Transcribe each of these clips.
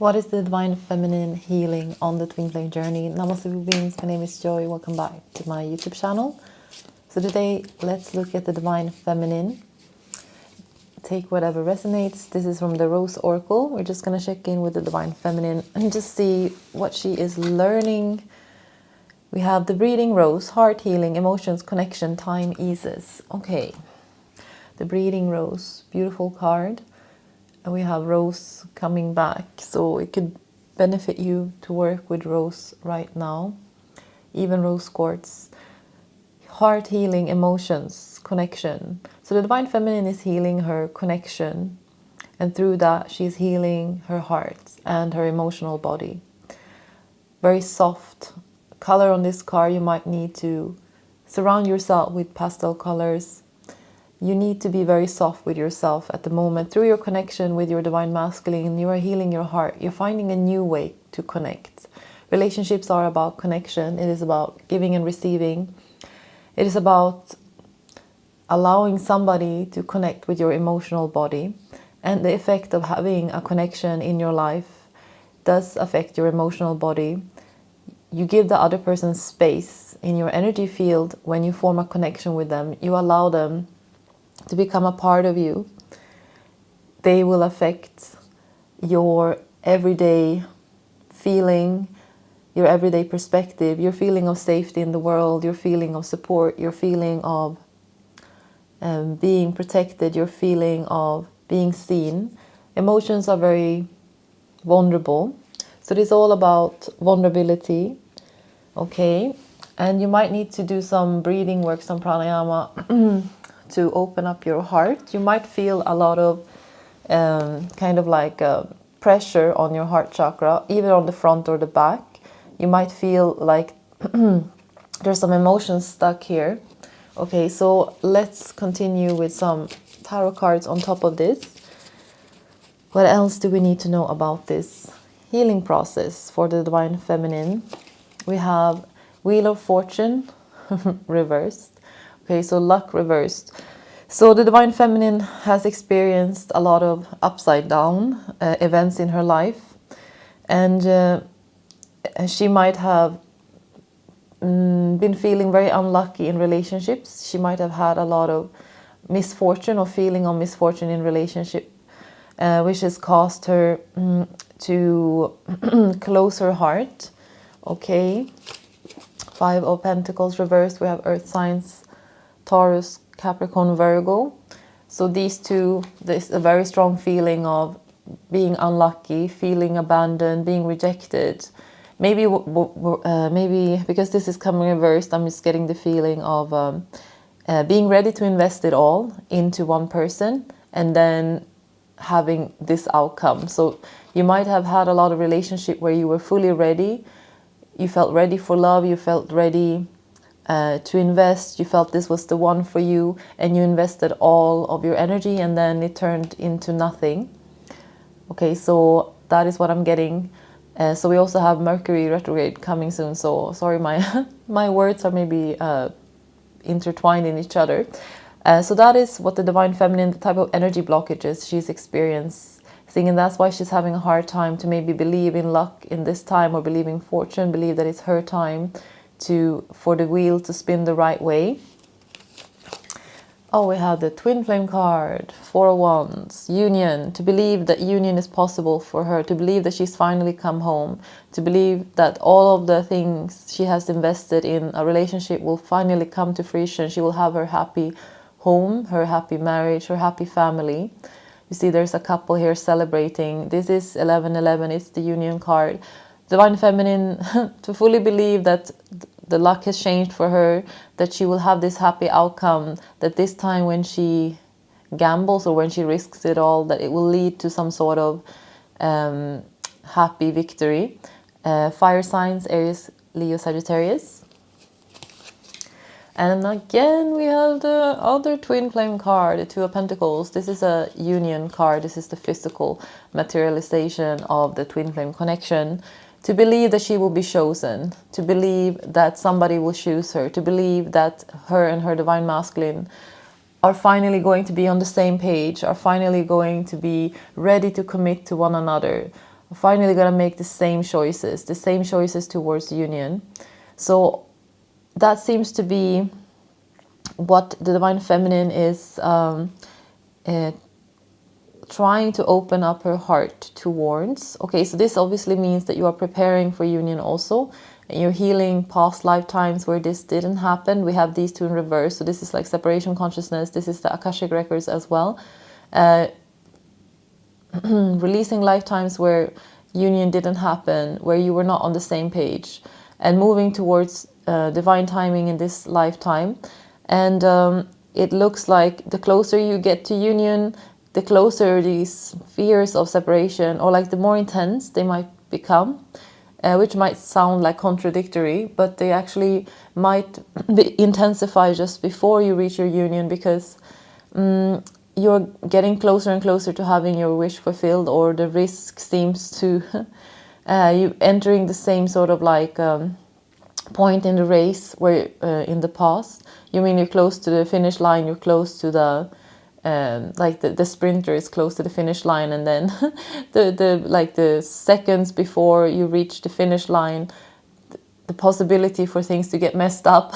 What is the Divine Feminine healing on the Twin Flame journey? Namaste beings, my name is Joy. Welcome back to my YouTube channel. So today, let's look at the Divine Feminine. Take whatever resonates. This is from the Rose Oracle. We're just going to check in with the Divine Feminine and just see what she is learning. We have the Breathing Rose, heart healing, emotions, connection, time eases. Okay, the Breathing Rose, beautiful card. And we have Rose coming back, so it could benefit you to work with Rose right now. Even Rose Quartz. Heart healing, emotions, connection. So the Divine Feminine is healing her connection, and through that she's healing her heart and her emotional body. Very soft color on this card. You might need to surround yourself with pastel colors. You need to be very soft with yourself at the moment. Through your connection with your Divine Masculine, you are healing your heart. You're finding a new way to connect. Relationships are about connection. It is about giving and receiving. It is about allowing somebody to connect with your emotional body. And the effect of having a connection in your life does affect your emotional body. You give the other person space in your energy field. When you form a connection with them, you allow them to become a part of you. They will affect your everyday feeling, your everyday perspective, your feeling of safety in the world, your feeling of support, your feeling of being protected, your feeling of being seen. Emotions are very vulnerable. So it is all about vulnerability. Okay. And you might need to do some breathing work, some pranayama to open up your heart. You might feel a lot of kind of like pressure on your heart chakra, either on the front or the back. You might feel like there's some emotions stuck here. Okay, so let's continue with some tarot cards on top of this. What else do we need to know about this healing process for the Divine Feminine? We have Wheel of Fortune reversed. Okay, so luck reversed. So the Divine Feminine has experienced a lot of upside down events in her life. And she might have been feeling very unlucky in relationships. She might have had a lot of misfortune or feeling of misfortune in relationship, which has caused her to close her heart. Okay. 5 of Pentacles reversed. We have Earth signs, Taurus, Capricorn, Virgo. So these two, there's a very strong feeling of being unlucky, feeling abandoned, being rejected. Maybe because this is coming reversed, I'm just getting the feeling of being ready to invest it all into one person and then having this outcome. So you might have had a lot of relationship where you were fully ready. You felt ready for love. You felt ready to invest. You felt this was the one for you, and you invested all of your energy, and then it turned into nothing. Okay, so that is what I'm getting. So we also have Mercury retrograde coming soon. So sorry, my words are maybe intertwined in each other. So that is what the Divine Feminine, the type of energy blockages she's experiencing, and that's why she's having a hard time to maybe believe in luck in this time, or believe in fortune, believe that it's her time for the wheel to spin the right way. Oh, we have the Twin Flame card, 4 of Wands, union, to believe that union is possible for her, to believe that she's finally come home, to believe that all of the things she has invested in a relationship will finally come to fruition. She will have her happy home, her happy marriage, her happy family. You see there's a couple here celebrating. This is 1111, it's the union card. Divine Feminine, to fully believe that the luck has changed for her, that she will have this happy outcome, that this time when she gambles or when she risks it all, that it will lead to some sort of happy victory. Fire signs, Aries, Leo, Sagittarius. And again, we have the other Twin Flame card, the 2 of Pentacles. This is a union card. This is the physical materialization of the Twin Flame connection. To believe that she will be chosen, to believe that somebody will choose her, to believe that her and her Divine Masculine are finally going to be on the same page, are finally going to be ready to commit to one another, finally gonna make the same choices towards union. So that seems to be what the Divine Feminine is trying to open up her heart towards. Okay, so this obviously means that you are preparing for union also. And you're healing past lifetimes where this didn't happen. We have these two in reverse. So this is like separation consciousness. This is the Akashic records as well. Releasing lifetimes where union didn't happen, where you were not on the same page, and moving towards divine timing in this lifetime. And it looks like the closer you get to union, the closer these fears of separation, or like the more intense they might become, which might sound like contradictory, but they actually might be intensified just before you reach your union, because you're getting closer and closer to having your wish fulfilled, or the risk seems to you entering the same sort of like point in the race where in the past, you mean you're close to the finish line, you're close to the like the sprinter is close to the finish line, and then the seconds before you reach the finish line, the possibility for things to get messed up.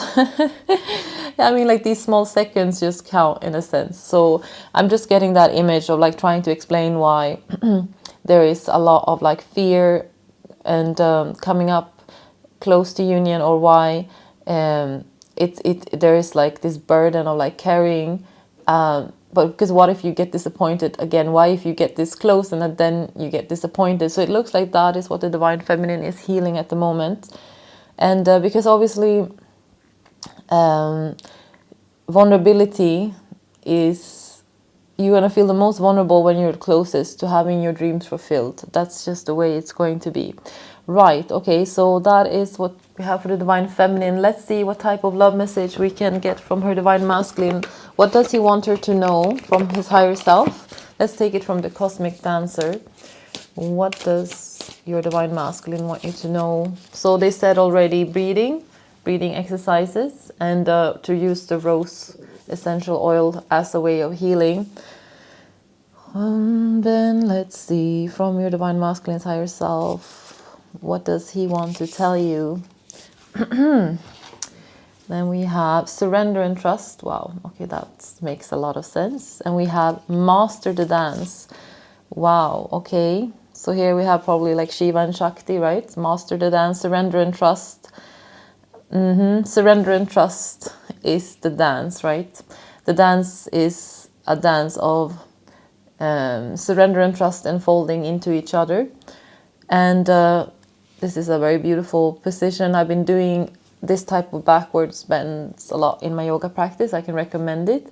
I mean, like these small seconds just count in a sense. So I'm just getting that image of like trying to explain why there is a lot of like fear and coming up close to union, or why there is like this burden of like carrying. But because what if you get disappointed again? Why if you get this close and then you get disappointed? So it looks like that is what the Divine Feminine is healing at the moment. And because obviously vulnerability is, you're going to feel the most vulnerable when you're closest to having your dreams fulfilled. That's just the way it's going to be. Right, okay, so that is what we have for the Divine Feminine. Let's see what type of love message we can get from her Divine Masculine. What does he want her to know from his higher self? Let's take it from the Cosmic Dancer. What does your Divine Masculine want you to know? So they said already breathing exercises, and to use the rose essential oil as a way of healing. Then let's see, from your Divine Masculine's higher self, what does he want to tell you? Then we have surrender and trust. Wow, okay, that makes a lot of sense. And we have master the dance. Wow, okay. So here we have probably like Shiva and Shakti, right? Master the dance, surrender and trust. Surrender and trust is the dance, right? The dance is a dance of surrender and trust unfolding into each other. And this is a very beautiful position. I've been doing this type of backwards bends a lot in my yoga practice. I can recommend it.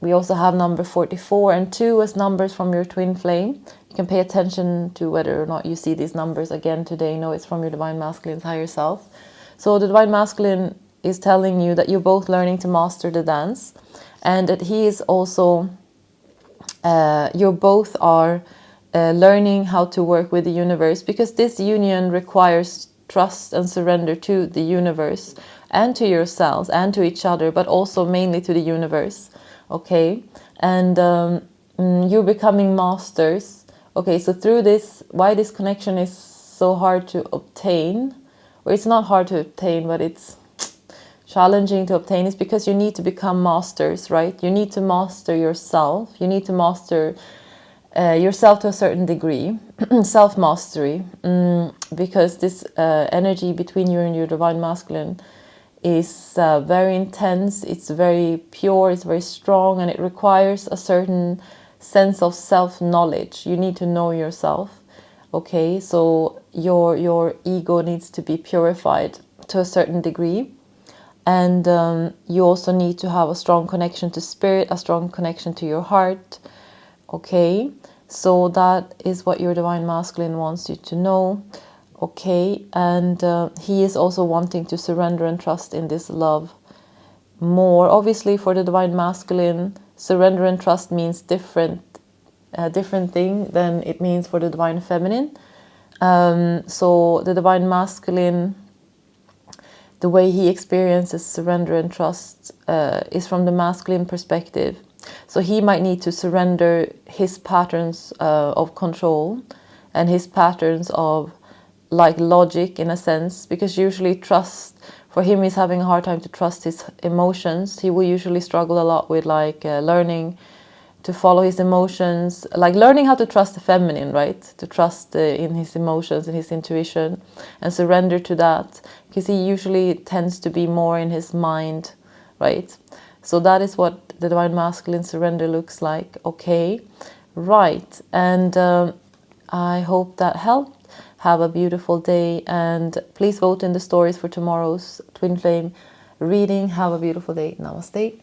We also have number 44 and 2 as numbers from your twin flame. You can pay attention to whether or not you see these numbers again today. No, it's from your Divine Masculine's higher self. So the Divine Masculine is telling you that you're both learning to master the dance, and that he is also, you both are learning how to work with the universe, because this union requires trust and surrender to the universe and to yourselves and to each other, but also mainly to the universe. Okay, and you're becoming masters. Okay, so through this, why this connection is so hard to obtain, or it's not hard to obtain, but it's challenging to obtain, is because you need to become masters, right? You need to master yourself. You need to master yourself to a certain degree, self-mastery, because this energy between you and your Divine Masculine is very intense, it's very pure, it's very strong, and it requires a certain sense of self-knowledge. You need to know yourself, okay? So your ego needs to be purified to a certain degree, and you also need to have a strong connection to spirit, a strong connection to your heart, okay? So that is what your Divine Masculine wants you to know. Okay, and he is also wanting to surrender and trust in this love more. Obviously, for the Divine Masculine, surrender and trust means different thing than it means for the Divine Feminine. So the Divine Masculine, the way he experiences surrender and trust is from the masculine perspective. So he might need to surrender his patterns of control and his patterns of like logic in a sense, because usually trust for him, he's having a hard time to trust his emotions. He will usually struggle a lot with like learning to follow his emotions, like learning how to trust the feminine, right? To trust in his emotions and his intuition and surrender to that, because he usually tends to be more in his mind, right? So that is what the Divine Masculine surrender looks like. Okay, right. And I hope that helped. Have a beautiful day, and please vote in the stories for tomorrow's Twin Flame reading. Have a beautiful day. Namaste.